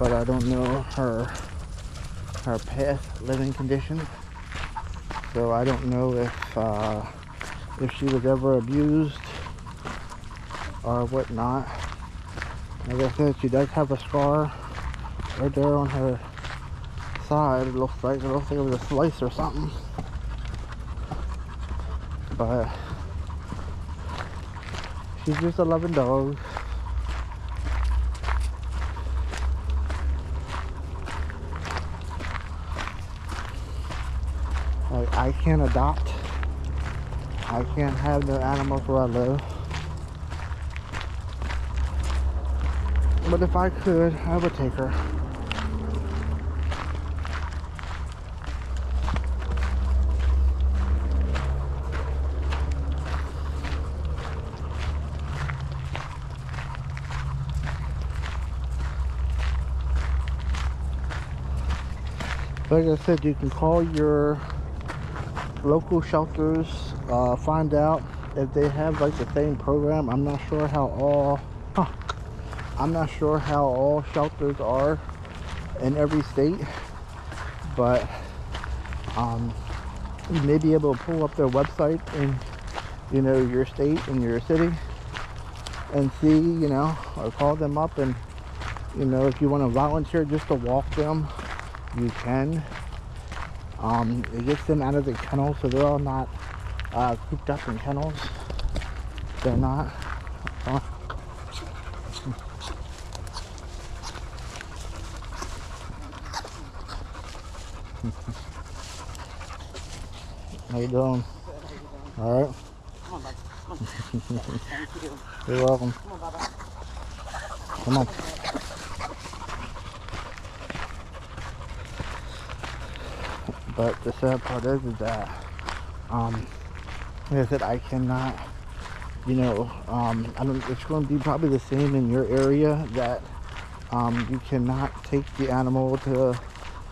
but I don't know her past living conditions. So I don't know if she was ever abused or whatnot. Like I said, she does have a scar right there on her side. It looks like it was a slice or something. But she's just a loving dog. Like, I can't adopt. I can't have no animals where I live. But if I could, I would take her. Like I said, you can call your local shelters, find out if they have like the same program. I'm not sure how all shelters are in every state, but you may be able to pull up their website in, you know, your state and your city and see, you know, or call them up and, you know, if you want to volunteer just to walk them, you can. It gets them out of the kennel, so they're all not cooped up in kennels. They're not. How you doing? All right. Come on, bud. Come on. Thank you. You're welcome. Come on, Baba. Come on. But the sad part is that, like I said, I cannot, you know, it's going to be probably the same in your area that, you cannot take the animal to,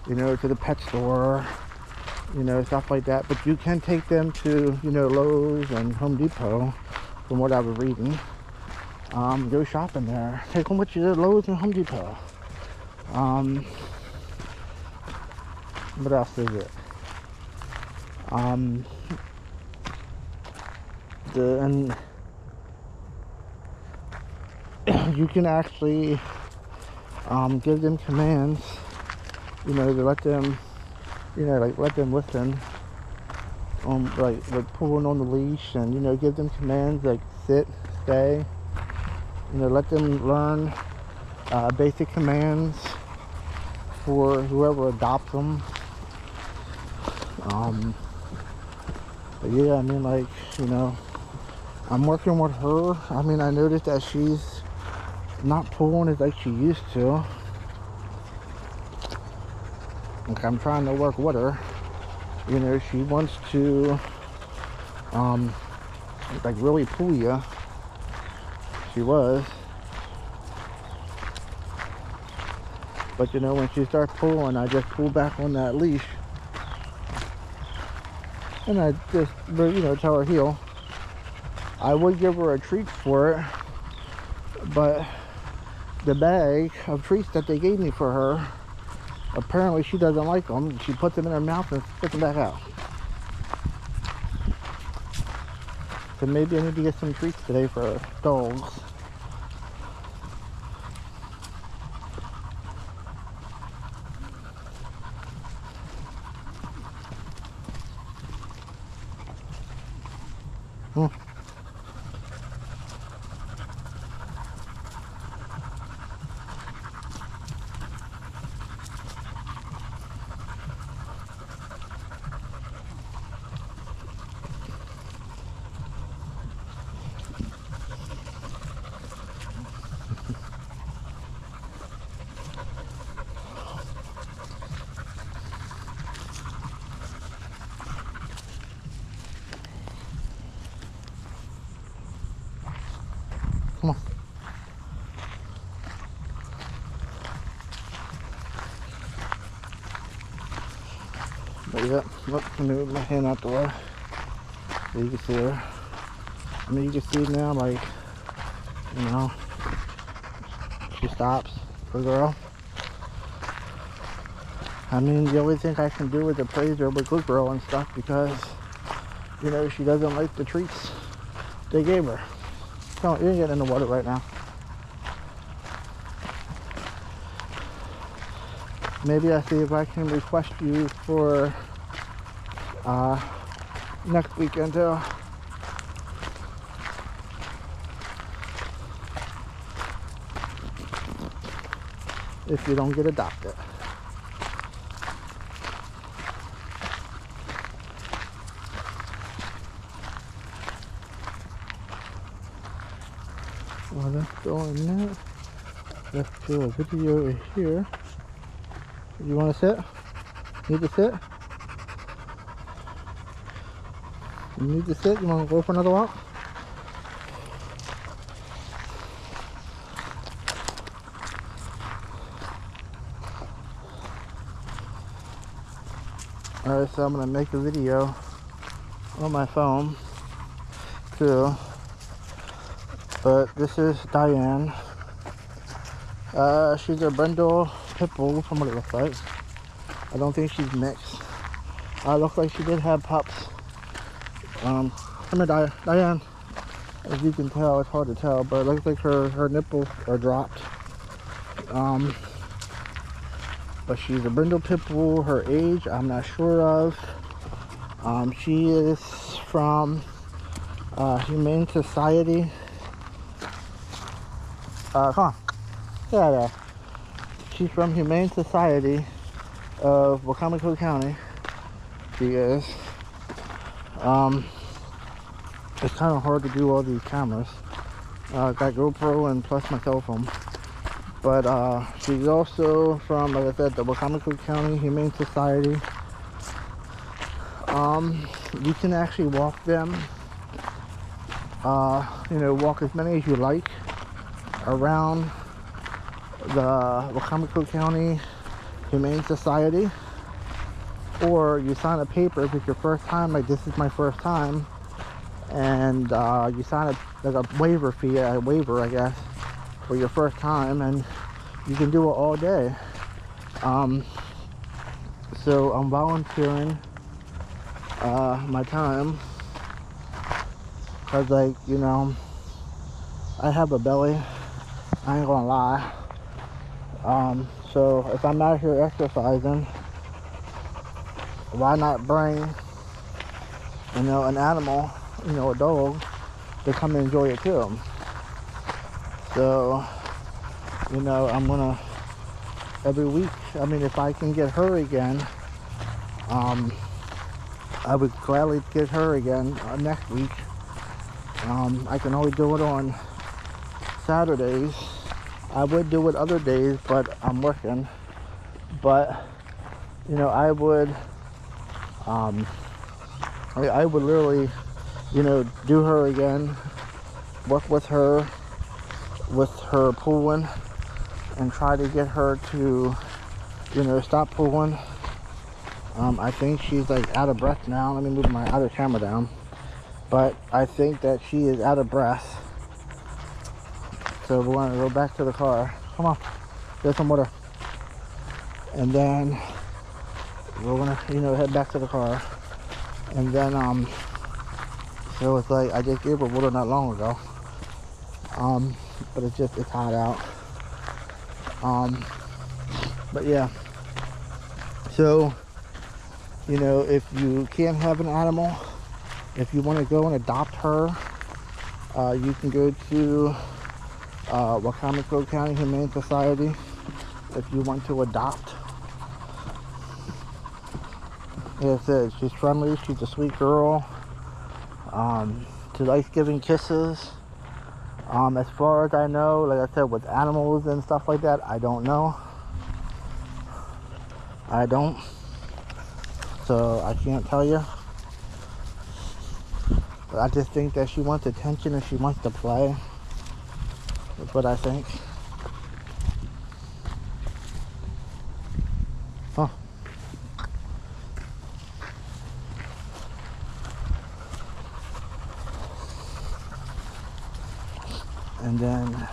you know, to the pet store, you know, stuff like that. But you can take them to, you know, Lowe's and Home Depot, from what I was reading. Go shopping there. Take them with you to Lowe's and Home Depot. What else is it? And you can actually give them commands, you know, to let them, you know, like let them listen, like pulling on the leash, and, you know, give them commands like sit, stay, you know, let them learn basic commands for whoever adopts them. But yeah, I mean, like, you know, I'm working with her. I mean, I noticed that she's not pulling as like she used to. Like, I'm trying to work with her. You know, she wants to, like, really pull you. She was. But, you know, when she starts pulling, I just pull back on that leash. And I just, you know, tell her heel. I would give her a treat for it, but the bag of treats that they gave me for her, apparently she doesn't like them. She puts them in her mouth and spits them back out. So maybe I need to get some treats today for dogs. Come on. But yeah, look, let me move my hand out the way so you can see her. I mean, you can see now, like, you know, she stops, poor girl. I mean, the only thing I can do is appraise her with Good Girl and stuff because, you know, she doesn't like the treats they gave her. No, you're getting in the water right now. Maybe I see if I can request you for next weekend too. If you don't get adopted. Well, let's go in there. Let's do a video over here. You want to sit? Need to sit? You need to sit? You want to go for another walk? Alright, so I'm going to make a video on my phone too. But this is Diane. She's a Brindle Pit Bull from what it looks like. I don't think she's mixed. Looks like she did have pups. Come here, Diane. As you can tell, it's hard to tell, but it looks like her nipples are dropped. But she's a Brindle Pit Bull. Her age, I'm not sure of. She is from Humane Society. Come on. Get out of there. She's from Humane Society of Wicomico County. She is. It's kind of hard to do all these cameras. Got GoPro and plus my cell phone. But she's also from, like I said, the Wicomico County Humane Society. You can actually walk them. You know, walk as many as you like around the Wicomico County Humane Society, or you sign a paper if it's your first time, like this is my first time, and you sign like a waiver fee, a waiver I guess, for your first time, and you can do it all day. So I'm volunteering my time because, like, you know, I have a belly, I ain't gonna lie. So if I'm out here exercising, why not bring, you know, an animal, you know, a dog, to come and enjoy it too. So, you know, I'm gonna, every week, I mean, if I can get her again, I would gladly get her again next week. I can only do it on Saturdays. I would do it other days, but I'm working. But, you know, I would literally, you know, do her again, work with her pulling, and try to get her to, you know, stop pulling. I think she's like out of breath now. Let me move my other camera down. But I think that she is out of breath. So we're going to go back to the car. Come on, get some water. And then we're going to, you know, head back to the car. And then, so it's like, I just gave her water not long ago. But it's hot out. But yeah. So, you know, if you can't have an animal, if you want to go and adopt her, you can go to Wicomico County Humane Society if you want to adopt. Like I said, she's friendly, she's a sweet girl. She likes giving kisses. As far as I know, like I said, with animals and stuff like that, I don't know. I don't. So I can't tell you. But I just think that she wants attention and she wants to play. That's what I think. Huh. And then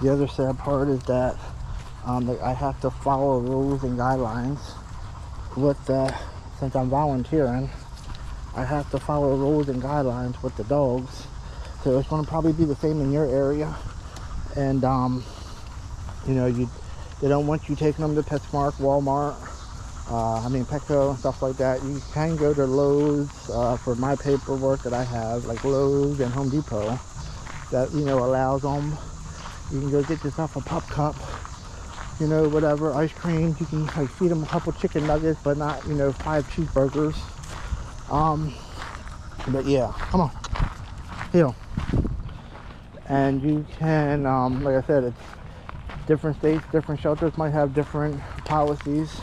the other sad part is that I have to follow rules and guidelines with since I'm volunteering, I have to follow rules and guidelines with the dogs. So it's going to probably be the same in your area. And you know, they don't want you taking them to PetSmart, Walmart, Petco and stuff like that. You can go to Lowe's for my paperwork that I have, like Lowe's and Home Depot, that, you know, allows them. You can go get yourself a pup cup, you know, whatever, ice cream. You can like feed them a couple chicken nuggets, but not, you know, 5 cheeseburgers. But yeah, come on, heel. And you can, like I said, it's different states, different shelters might have different policies.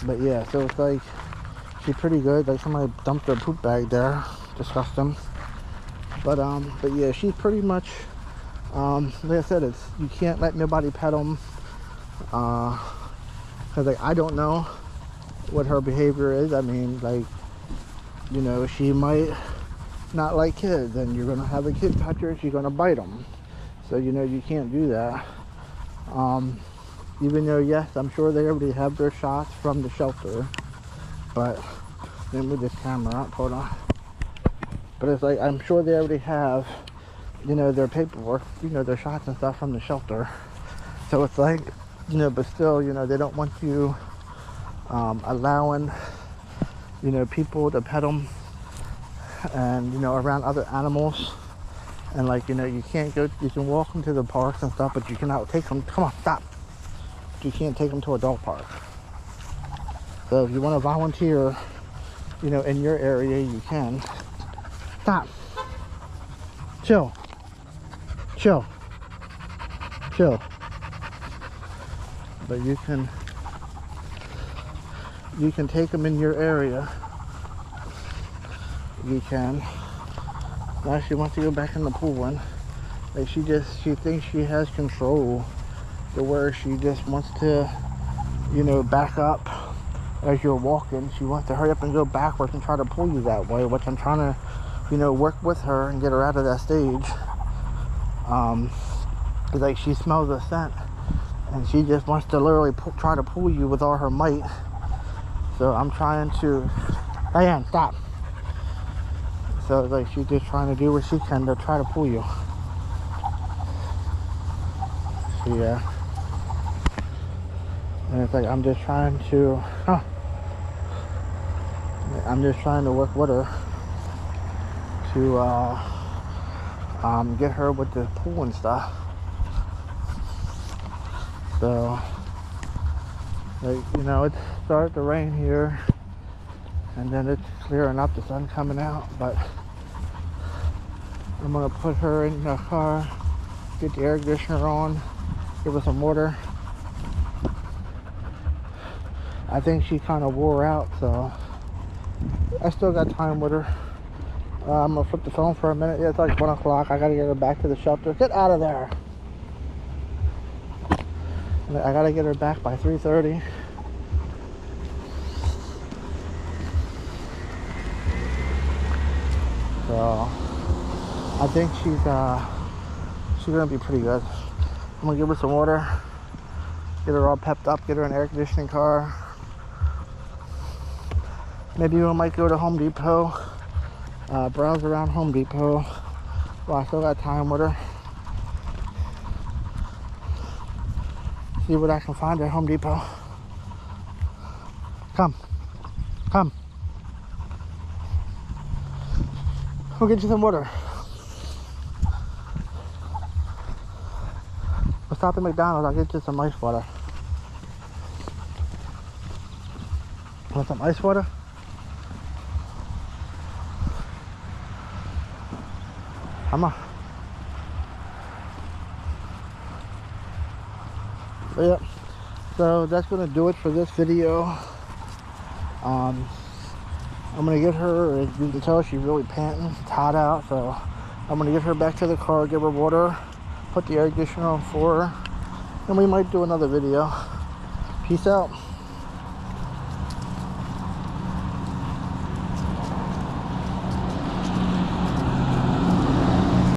But yeah, so it's like, she's pretty good. Like somebody dumped their poop bag there, disgusting. But yeah, she's pretty much, like I said, it's, you can't let nobody pet them, cause like I don't know what her behavior is. I mean, like, you know, she might not like kids, and you're gonna have a kid touch her, she's gonna bite them. So, you know, you can't do that. Even though, yes, I'm sure they already have their shots from the shelter. But, let me move this camera up, hold on. But it's like, I'm sure they already have, you know, their paperwork, you know, their shots and stuff from the shelter. So it's like, you know, but still, you know, they don't want you allowing, you know, people to pet them and, you know, around other animals. And like, you know, you can't go, you can walk them to the parks and stuff, but you cannot take them, come on, stop. You can't take them to a dog park. So if you want to volunteer, you know, in your area, you can. Stop. Chill. Chill. Chill. But you can take them in your area. You can. Now she wants to go back in the pool one. Like she thinks she has control to where she just wants to, you know, back up as you're walking. She wants to hurry up and go backwards and try to pull you that way, which I'm trying to, you know, work with her and get her out of that stage. Like she smells the scent and she just wants to literally try to pull you with all her might. So I'm trying to, Diane, stop. So like she's just trying to do what she can to try to pull you. So yeah. And it's like I'm just trying to work with her to get her with the pool and stuff. So like, you know, it's started to rain here and then it's clearing up, the sun coming out, but I'm gonna put her in the car, get the air conditioner on, give her some water. I think she kind of wore out, so I still got time with her. I'm gonna flip the phone for a minute. Yeah, it's like 1 o'clock. I gotta get her back to the shelter. Get out of there. I gotta get her back by 3:30. So I think she's gonna be pretty good. I'm gonna give her some water, get her all pepped up, get her an air conditioning car. Maybe we might go to Home Depot, browse around Home Depot while I still got time with her. See what I can find at Home Depot. Come. Come. We'll get you some water. We'll stop at McDonald's. I'll get you some ice water. Want some ice water? Come on. Yep. So that's gonna do it for this video. I'm gonna get her, as you can tell, she's really panting. It's hot out, so I'm gonna get her back to the car, give her water, put the air conditioner on for her, and we might do another video. Peace out.